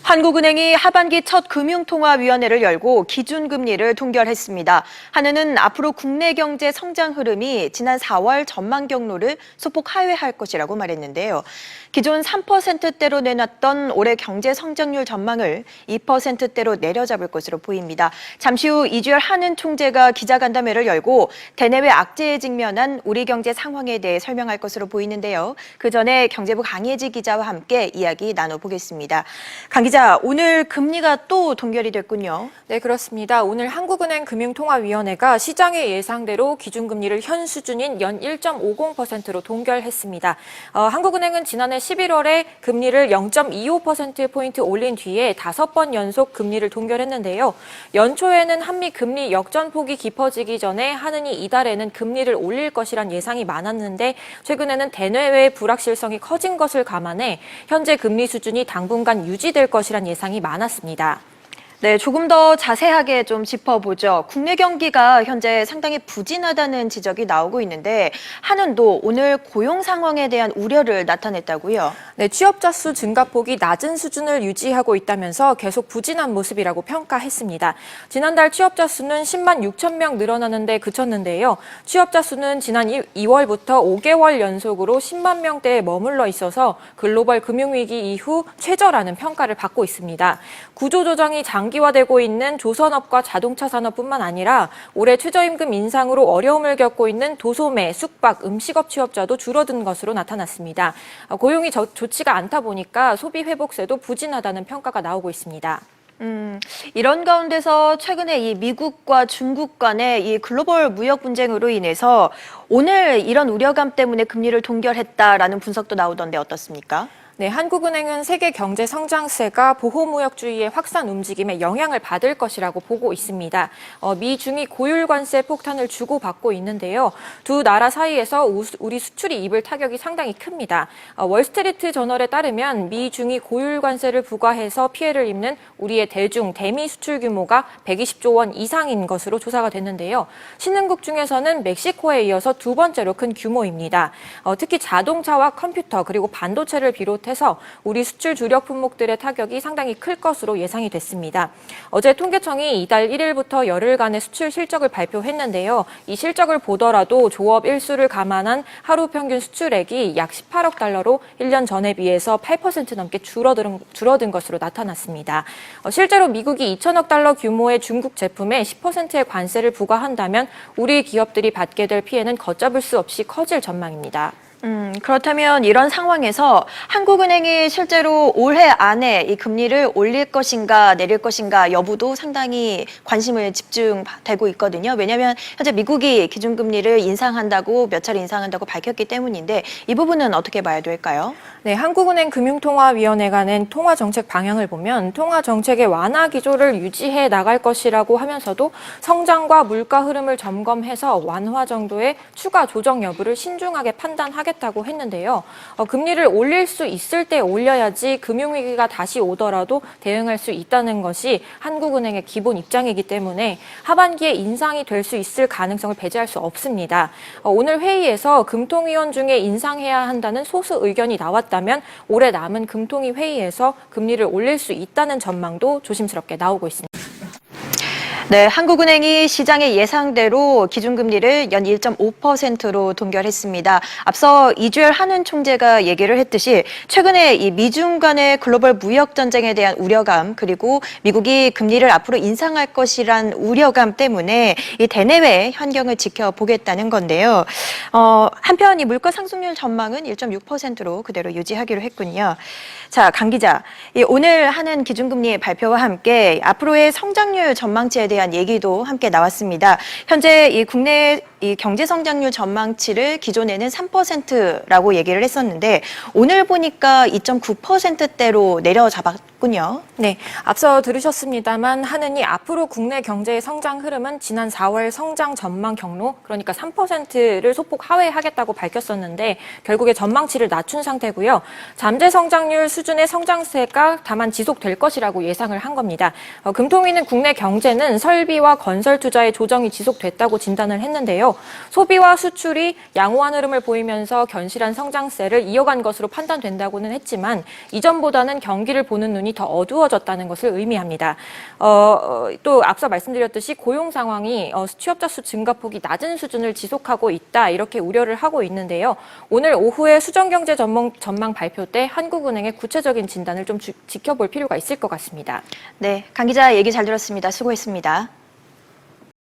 한국은행이 하반기 첫 금융통화위원회를 열고 기준금리를 동결했습니다. 한은은 앞으로 국내 경제 성장 흐름이 지난 4월 전망 경로를 소폭 하회할 것이라고 말했는데요. 기존 3%대로 내놨던 올해 경제 성장률 전망을 2%대로 내려잡을 것으로 보입니다. 잠시 후 이주열 한은 총재가 기자간담회를 열고 대내외 악재에 직면한 우리 경제 상황에 대해 설명할 것으로 보이는데요. 그 전에 경제부 강혜지 기자와 함께 이야기 나눠보겠습니다. 강 기자, 오늘 금리가 또 동결이 됐군요. 네, 그렇습니다. 오늘 한국은행 금융통화위원회가 시장의 예상대로 기준금리를 현 수준인 연 1.50%로 동결했습니다. 한국은행은 지난해 11월에 금리를 0.25%포인트 올린 뒤에 5번 연속 금리를 동결했는데요. 연초에는 한미 금리 역전폭이 깊어지기 전에 한은이 이달에는 금리를 올릴 것이란 예상이 많았는데 최근에는 대내외 불확실성이 커진 것을 감안해 현재 금리 수준이 당분간 유지될 것이란 예상이 많았습니다. 네, 조금 더 자세하게 좀 짚어보죠. 국내 경기가 현재 상당히 부진하다는 지적이 나오고 있는데 한은도 오늘 고용 상황에 대한 우려를 나타냈다고요? 네, 취업자 수 증가폭이 낮은 수준을 유지하고 있다면서 계속 부진한 모습이라고 평가했습니다. 지난달 취업자 수는 10만 6천 명 늘어나는데 그쳤는데요. 취업자 수는 지난 2월부터 5개월 연속으로 10만 명대에 머물러 있어서 글로벌 금융위기 이후 최저라는 평가를 받고 있습니다. 구조조정이 장기화되고 있는 조선업과 자동차 산업뿐만 아니라 올해 최저임금 인상으로 어려움을 겪고 있는 도소매, 숙박, 음식업 취업자도 줄어든 것으로 나타났습니다. 고용이 좋지가 않다 보니까 소비 회복세도 부진하다는 평가가 나오고 있습니다. 이런 가운데서 최근에 이 미국과 중국 간의 이 글로벌 무역 분쟁으로 인해서 오늘 이런 우려감 때문에 금리를 동결했다라는 분석도 나오던데 어떻습니까? 네, 한국은행은 세계 경제 성장세가 보호무역주의의 확산 움직임에 영향을 받을 것이라고 보고 있습니다. 미중이 고율 관세 폭탄을 주고받고 있는데요. 두 나라 사이에서 우리 수출이 입을 타격이 상당히 큽니다. 월스트리트 저널에 따르면 미중이 고율 관세를 부과해서 피해를 입는 우리의 대미 수출 규모가 120조 원 이상인 것으로 조사가 됐는데요. 신흥국 중에서는 멕시코에 이어서 두 번째로 큰 규모입니다. 특히 자동차와 컴퓨터 그리고 반도체를 비롯해 해서 우리 수출 주력 품목들의 타격이 상당히 클 것으로 예상이 됐습니다. 어제 통계청이 이달 1일부터 열흘간의 수출 실적을 발표했는데요. 이 실적을 보더라도 조업 일수를 감안한 하루 평균 수출액이 약 18억 달러로 1년 전에 비해서 8% 넘게 줄어든 것으로 나타났습니다. 실제로 미국이 2천억 달러 규모의 중국 제품에 10%의 관세를 부과한다면 우리 기업들이 받게 될 피해는 걷잡을 수 없이 커질 전망입니다. 그렇다면 이런 상황에서 한국은행이 실제로 올해 안에 이 금리를 올릴 것인가 내릴 것인가 여부도 상당히 관심을 집중되고 있거든요. 왜냐하면 현재 미국이 기준금리를 인상한다고 몇 차례 인상한다고 밝혔기 때문인데 이 부분은 어떻게 봐야 될까요? 네, 한국은행 금융통화위원회가 낸 통화정책 방향을 보면 통화정책의 완화 기조를 유지해 나갈 것이라고 하면서도 성장과 물가 흐름을 점검해서 완화 정도의 추가 조정 여부를 신중하게 판단하겠다고 했는데요. 금리를 올릴 수 있을 때 올려야지 금융위기가 다시 오더라도 대응할 수 있다는 것이 한국은행의 기본 입장이기 때문에 하반기에 인상이 될 수 있을 가능성을 배제할 수 없습니다. 오늘 회의에서 금통위원 중에 인상해야 한다는 소수 의견이 나왔다면 올해 남은 금통위 회의에서 금리를 올릴 수 있다는 전망도 조심스럽게 나오고 있습니다. 네, 한국은행이 시장의 예상대로 기준금리를 연 1.5%로 동결했습니다. 앞서 이주열 한은 총재가 얘기를 했듯이 최근에 이 미중 간의 글로벌 무역 전쟁에 대한 우려감 그리고 미국이 금리를 앞으로 인상할 것이란 우려감 때문에 이 대내외 환경을 지켜보겠다는 건데요. 한편 이 물가 상승률 전망은 1.6%로 그대로 유지하기로 했군요. 자, 강 기자, 오늘 하는 기준금리 발표와 함께 앞으로의 성장률 전망치에 대한 얘기도 함께 나왔습니다. 현재 이 국내 이 경제 성장률 전망치를 기존에는 3%라고 얘기를 했었는데 오늘 보니까 2.9%대로 내려잡았군요. 네, 앞서 들으셨습니다만 한은이 앞으로 국내 경제의 성장 흐름은 지난 4월 성장 전망 경로 그러니까 3%를 소폭 하회하겠다고 밝혔었는데 결국에 전망치를 낮춘 상태고요. 잠재 성장률 수준의 성장세가 다만 지속될 것이라고 예상을 한 겁니다. 금통위는 국내 경제는 설비와 건설 투자의 조정이 지속됐다고 진단을 했는데요. 소비와 수출이 양호한 흐름을 보이면서 견실한 성장세를 이어간 것으로 판단된다고는 했지만 이전보다는 경기를 보는 눈이 더 어두워졌다는 것을 의미합니다. 또 앞서 말씀드렸듯이 고용 상황이 취업자 수 증가폭이 낮은 수준을 지속하고 있다 이렇게 우려를 하고 있는데요. 오늘 오후에 수정경제 전망 발표 때 한국은행의 구체적인 진단을 좀 지켜볼 필요가 있을 것 같습니다. 네, 강 기자 얘기 잘 들었습니다. 수고했습니다.